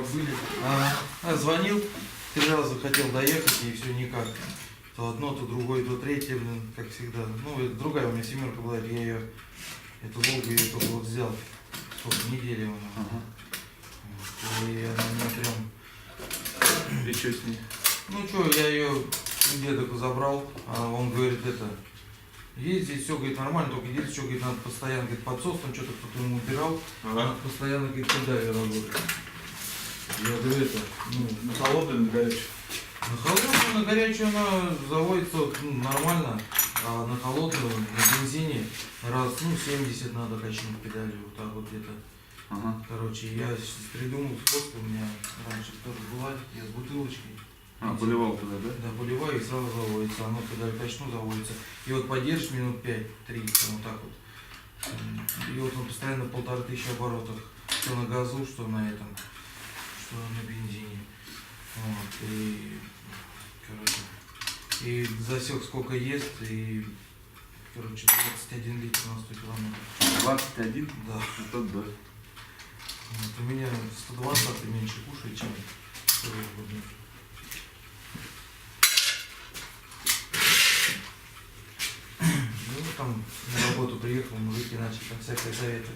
были. Звонил, 3 раза хотел доехать, и все никак. То одно, то другое, то третье, блин, как всегда. Ну, это другая у меня семерка была, я ее, эту Волгу ее только вот взял. Сколько, недели у меня. И она у меня прям... И что с ней? Ну что, я ее деда забрал, а он говорит, ездить, все, говорит, нормально, только едет, что, говорит, надо постоянно, говорит, подсос, там что-то кто-то ему убирал, надо постоянно, говорит, туда и работать. Я говорю, на холодную, на горячую? На холодную, на горячую она заводится нормально, а на холодную, на бензине, раз, 70 надо качнуть педали, вот так вот где-то. Короче, я придумал способ, у меня раньше тоже была, я с бутылочкой. Поливал туда, да? Да, поливаю и сразу заводится, оно когда качну заводится. И вот подержишь минут 5-30, вот так вот. И вот он постоянно 1500 оборотов, что на газу, что на этом, что на бензине. Вот, и, короче, и засек сколько ест, и, короче, 21 литр на 100 километров. 21? Да. Это да. Вот, у меня 120 и меньше кушает, чем там на работу приехал, мужики начали там всякие советы.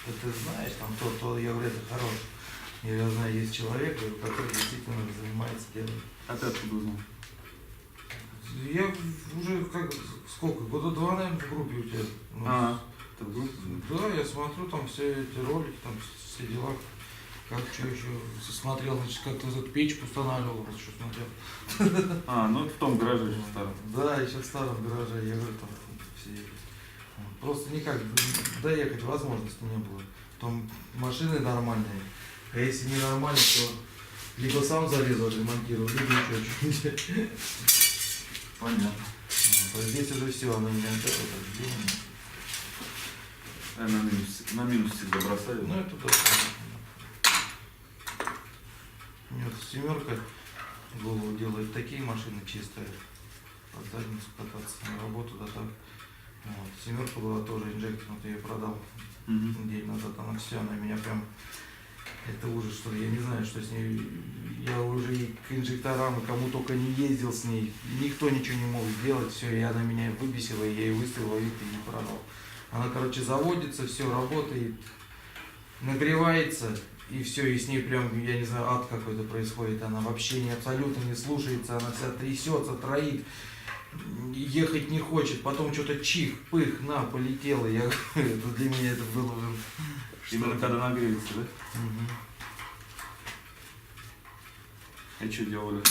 Ты знаешь, там то, я говорю, это хорош. Я знаю, есть человек, который действительно занимается делом. А ты откуда узнал? Я уже сколько? Года 2, наверное, в группе у тебя. Ты в группе? Да, я смотрю там все эти ролики, там все дела. Как что еще смотрел, значит, как ты эту печку устанавливал, раз что смотрел. Ну в том гараже еще старом. Да, еще в старом гараже, я говорю, там все. Просто никак доехать возможности не было. Там машины нормальные, а если не нормальные, то либо сам залезу, отремонтирую, либо еще что-нибудь. Понятно. Здесь уже все, оно не На минус всегда бросали. Ну это да. Нет, семерка голову делает такие машины чистые. Под задницу кататься на работу, да так. Вот. Семерка была тоже инжектор, вот я ее продал неделю назад. Она все, она меня прям... Это ужас, что ли, я не знаю, что с ней. Я уже и к инжекторам, и кому только не ездил с ней. Никто ничего не мог сделать, все, и она меня выбесила, и я ее выставил, а вид и не продал. Она, короче, заводится, все, работает, нагревается, и все, и с ней прям, я не знаю, ад какой-то происходит. Она вообще абсолютно не слушается, она вся трясется, троит, ехать не хочет, потом что-то чих, пых, на, полетела. Я говорю, для меня это было... Именно когда нагрелись, да? И что делали?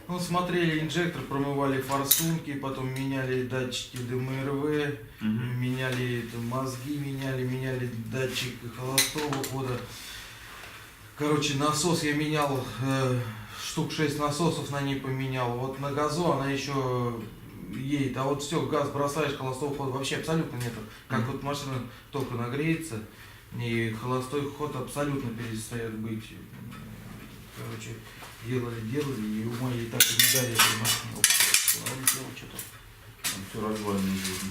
Ну, смотрели инжектор, промывали форсунки, потом меняли датчики ДМРВ, меняли мозги, меняли датчик холостого хода. Короче, насос я менял, штук 6 насосов на ней поменял. Вот на газу она еще едет, а вот все, газ бросаешь, холостого хода вообще абсолютно нету. Как вот машина только нагреется, и холостой ход абсолютно перестает быть. Короче, делали, и у моей так и не дали этой машине. Что-то. Там все развалено здесь.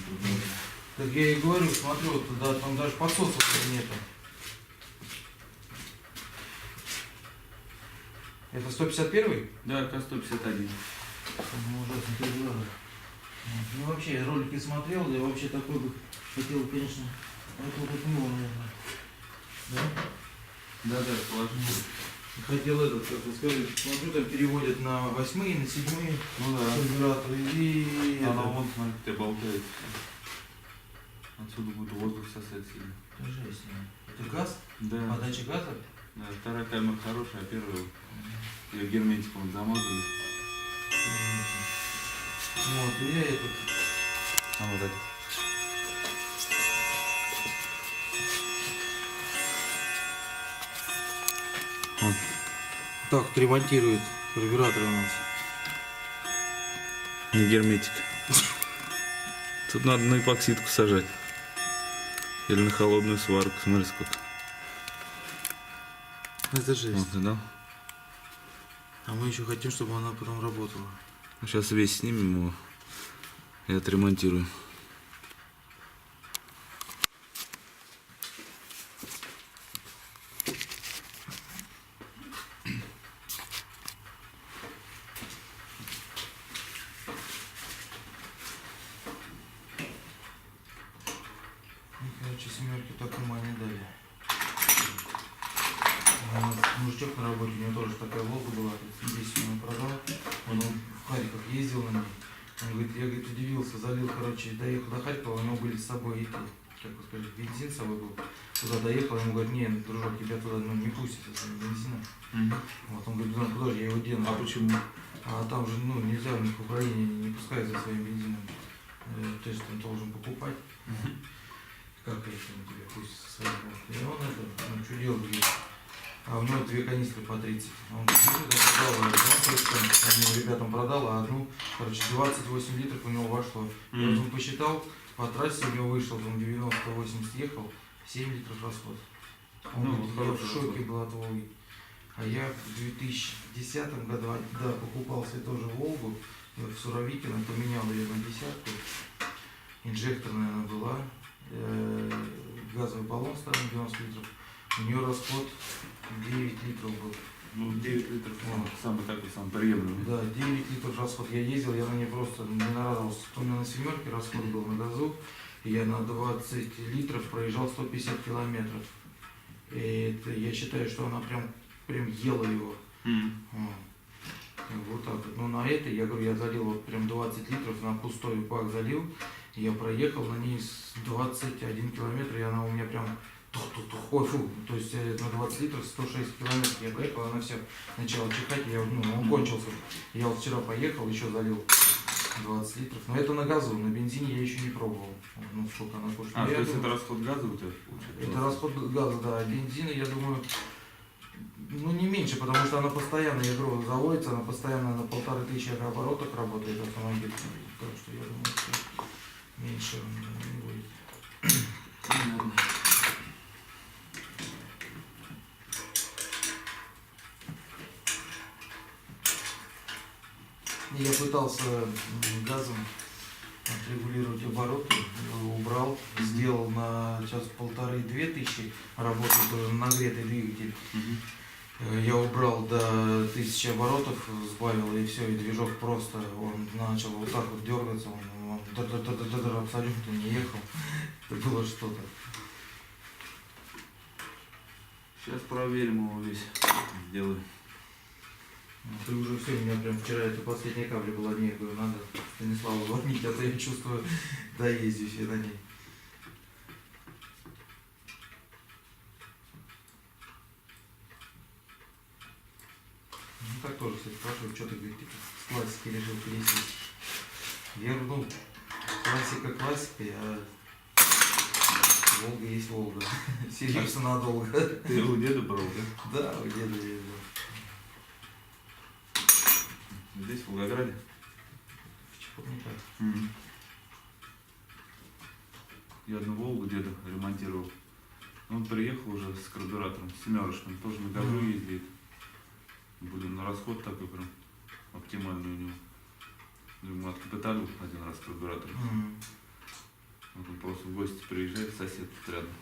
Так я и говорю, смотрю, вот туда, там даже подсосов нету. Это 151-й? Да, К-151. Ужасно тяжело. Ну вообще, я ролики смотрел, я вообще такой бы хотел, конечно, вот него, наверное. Да? Да, положительно. Хотел этот, как вы сказали, смотрю, там переводят на 8-е, на 7-е карбюраторы, и... Она вон, смотри, тебя болтает. Отсюда будет воздух сосать сильно. Это жесть. Это газ? Да. Подача газа? Да, вторая камера хорошая, а первая ее герметиком замазали. Вот, и я этот... Вот так. Вот. Так вот ремонтирует карбюратор у нас. Не герметик. Тут надо на эпоксидку сажать. Или на холодную сварку. Смотри сколько. Это жесть. Вот, да? А мы еще хотим, чтобы она потом работала. Сейчас весь снимем его и отремонтируем. мужичок на работе, у него тоже такая Волга была, 10 он продал, он в Харьков ездил на ней. Он говорит, я, говорит, удивился, залил, короче, доехал до Харькова, у него были с собой эти, как бы сказать, бензин с собой был. Туда доехал, ему говорит, не, дружок, тебя туда не пустят со своим бензином. Вот, он говорит, ну куда же я его дену? А почему? А там же, ну, нельзя, у них в Украине не пускают за своим бензином. То есть он должен покупать. Как это он тебе пусть со своим? И он это, ну, что делать, говорит. А у него 2 канистры по 30. Он продал, одним ребятам продал, а одну, короче, 28 литров у него вошло. И вот он посчитал, по трассе у него вышел, он 90-80 ехал, 7 литров расход. Он говорит, я в шоке был от Волги. А я в 2010 году, да, покупал себе тоже Волгу в Суровикино, поменял ее на 10-ку. Инжектор, наверное, была. Газовый баллон ставил 90 литров. У нее расход 9 литров был. Ну, 9 литров, Вот. самый такой, самый приемлемый. Да, 9 литров расход. Я ездил, я на ней просто не нарадовался. У меня на семерке расход был на газу, и я на 20 литров проезжал 150 километров. И это, я считаю, что она прям ела его. Вот так вот. Ну на это, я говорю, я залил вот прям 20 литров, на пустой бак залил, и я проехал на ней с 21 километр, и она у меня прям ой, фу, то есть на 20 литров 106 километров я проехал, она вся начала чихать, я, ну, он кончился. Я вот вчера поехал, еще залил 20 литров, но это на газу, на бензине я еще не пробовал, ну сколько она кушает. А, то есть думаю, это расход газа у тебя получается? это расход газа, да, а бензина, я думаю, ну не меньше, потому что она постоянно, я говорю, заводится, она постоянно на 1500 оборотах работает автомобиль, так что я думаю, что меньше не будет. Я пытался газом отрегулировать обороты, его убрал, сделал на час 1500-2000, работает тоже нагретый двигатель. Я убрал до 1000 оборотов, сбавил, и все, и движок просто, он начал вот так вот дергаться, он абсолютно не ехал, это было что-то. Сейчас проверим его весь, сделаем. Ты уже все, у меня прям вчера эта последняя капля была, не, я говорю, надо Станиславу звонить, а то я чувствую, доездишь я на ней. Ну так тоже, кстати, спрашивают, что ты, говорит, с классики решил пересесть. Я говорю, ну, классика классикой, а Волга есть Волга. Серьезно надолго. Ты у деда брал, да? Да, у деда ездил. Здесь, в Волгограде? В Чепурниках. Я одну Волгу деда ремонтировал. Он приехал уже с карбюратором, с семерочным, тоже на газу ездит. Будем на расход такой прям оптимальный у него. Думаю, откапиталил один раз карбюратор. Вот он просто в гости приезжает, сосед тут рядом.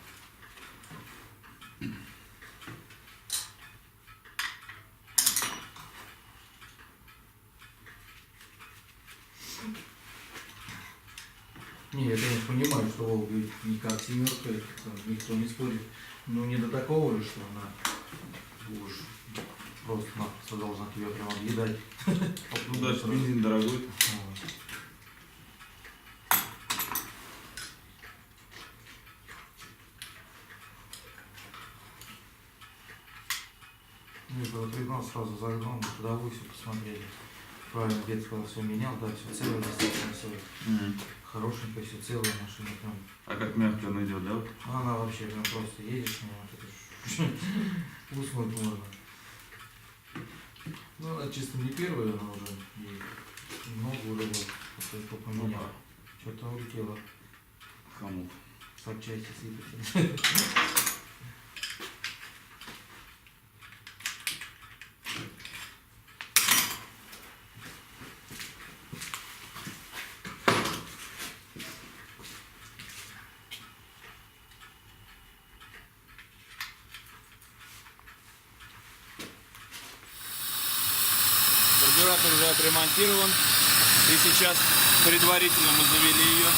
Не, я, конечно, понимаю, что Волга не как семерка, это никто не спорит. Но не до такого же, что она уж просто должна тебя прям объедать. Ну да, бензин дорогой. Ну, я когда пригнал, сразу загнал, мы ходовую все посмотрели. Правильно, дед сказал, все менял, да, все целое, достаточно все. Хорошенькая, все целая машина прям. А как мягко она идет, да? Она вообще прям просто едешь, уснуть можно. Ну, она чисто не первая, она уже и много уже было, только поменял. Что-то улетело. Хомут. Запчасти сыпать. Карбюратор уже отремонтирован, и сейчас предварительно мы завели ее.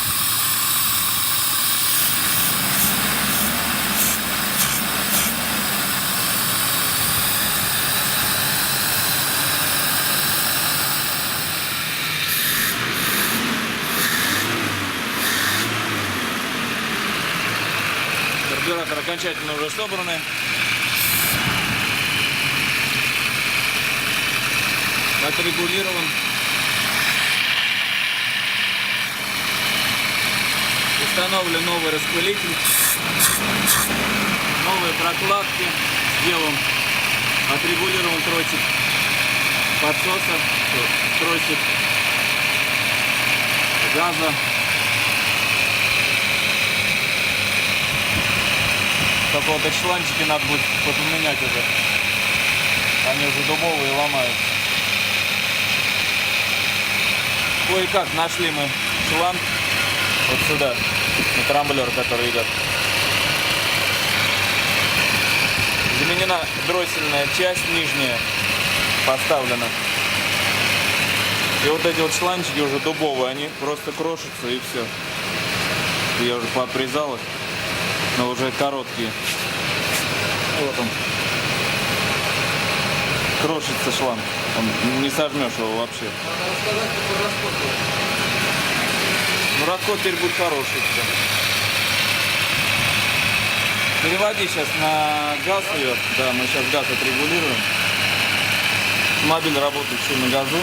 карбюратор окончательно уже собраны. Отрегулирован. Установлен новый распылитель. Новые прокладки. Сделан. Отрегулирован тросик подсоса. Тросик газа. Только вот эти шланчики надо будет поменять уже. Они уже дубовые, ломаются. Кое-как нашли мы шланг вот сюда, на трамблер, который идет. Заменена дроссельная часть нижняя, поставлена. И вот эти вот шланчики уже дубовые, они просто крошатся и все. Я уже пообрезал их, но уже короткие. Вот он. Крошится шланг. Он не сожмешь его вообще. Надо рассказать, какой расход был. Ну, расход теперь будет хороший. Все. Переводи сейчас на газ ее. Да, мы сейчас газ отрегулируем. Мобиль работает еще на газу.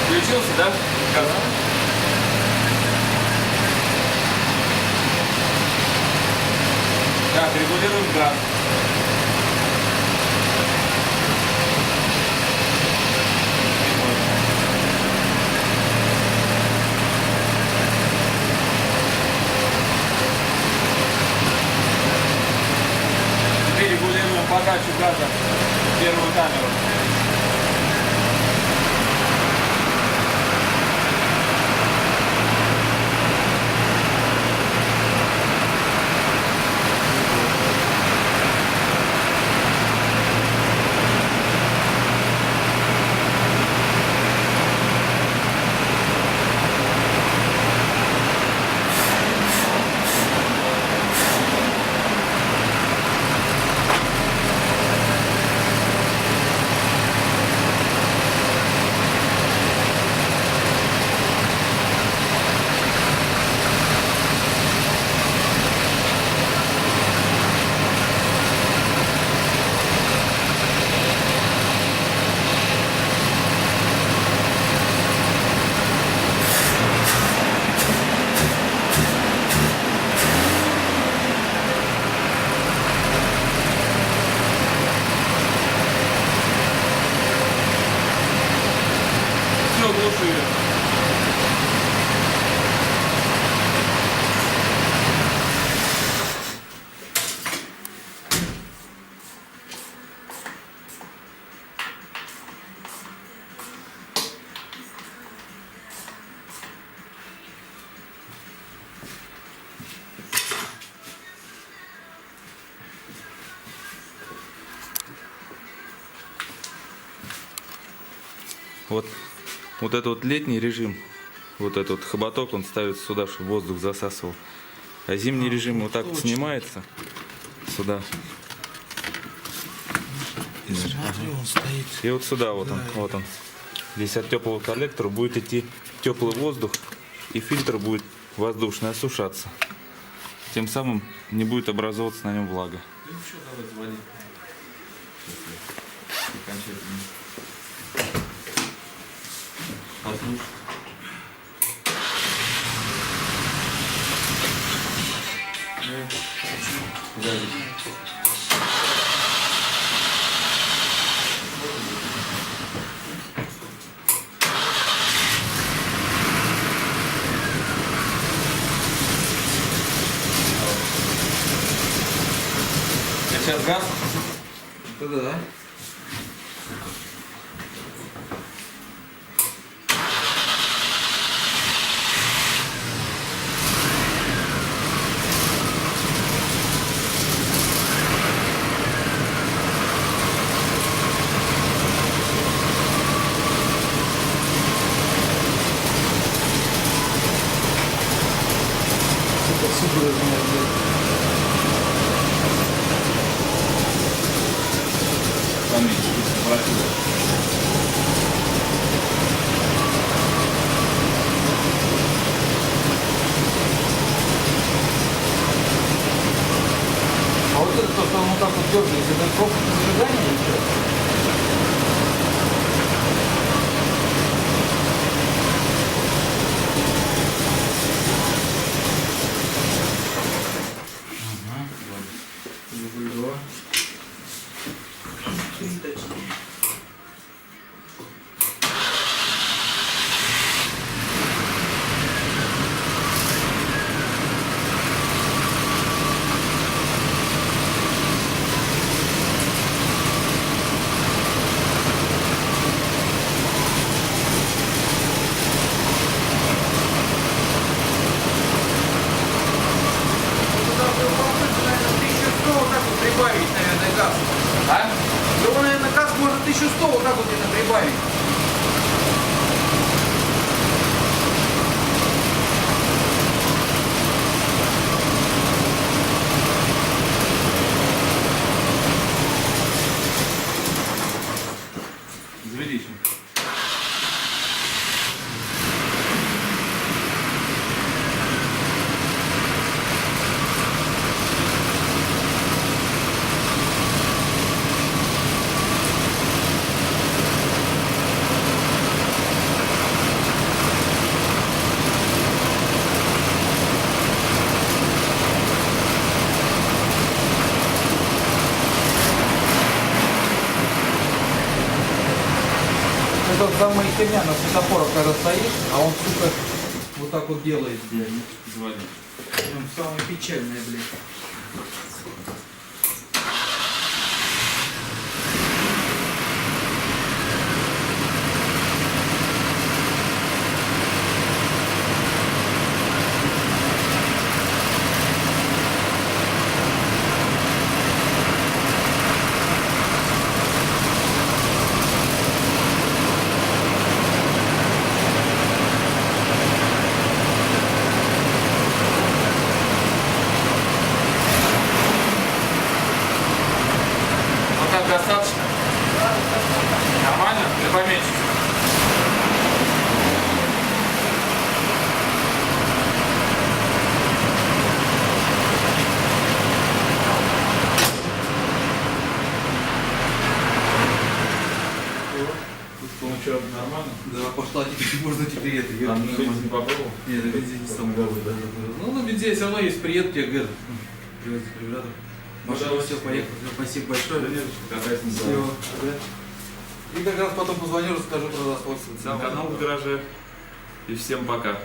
Включился, да? Газ. Так, регулируем газ. Теперь регулируем подачу газа в первую камеру. Все глушили. Вот это вот летний режим, вот этот вот хоботок, он ставится сюда, чтобы воздух засасывал. А зимний режим вот так вот снимается сюда. И смотри, он стоит. И вот сюда вот он, вот он. Здесь от теплого коллектора будет идти теплый воздух, и фильтр будет воздушный осушаться. Тем самым не будет образовываться на нем влага. Ну что, давай звони. Окончательно. Послушай. Сзади. Сейчас газ. Это да. Супер размер, блядь. Поменьше, противно. А вот это то, что он вот так вот дергается, это просто зажигание или что? Дубль 2. Прибавить, наверное, газ. А? Его, наверное, газ может 1100 вот так вот где-то прибавить. Заведите. Это самая херня на светофорах, когда стоишь, а он, сука, вот так вот делает, блядь. Звони. Самое печальное, блядь. Вот так достаточно? Нормально? Или поменьше? Что, нормально? Да, пошла теперь, можно теперь это. А ну бензин не попробовал? Нет, на бензине сам головой, да. Ну, на бензине все равно есть, приедут, тебе говорят, привет, ребята. Машина, все, поехали. Спасибо большое. Да нет, катайся на Все, да. И как раз потом позвоню, расскажу про расход. Канал в гараже. И всем пока.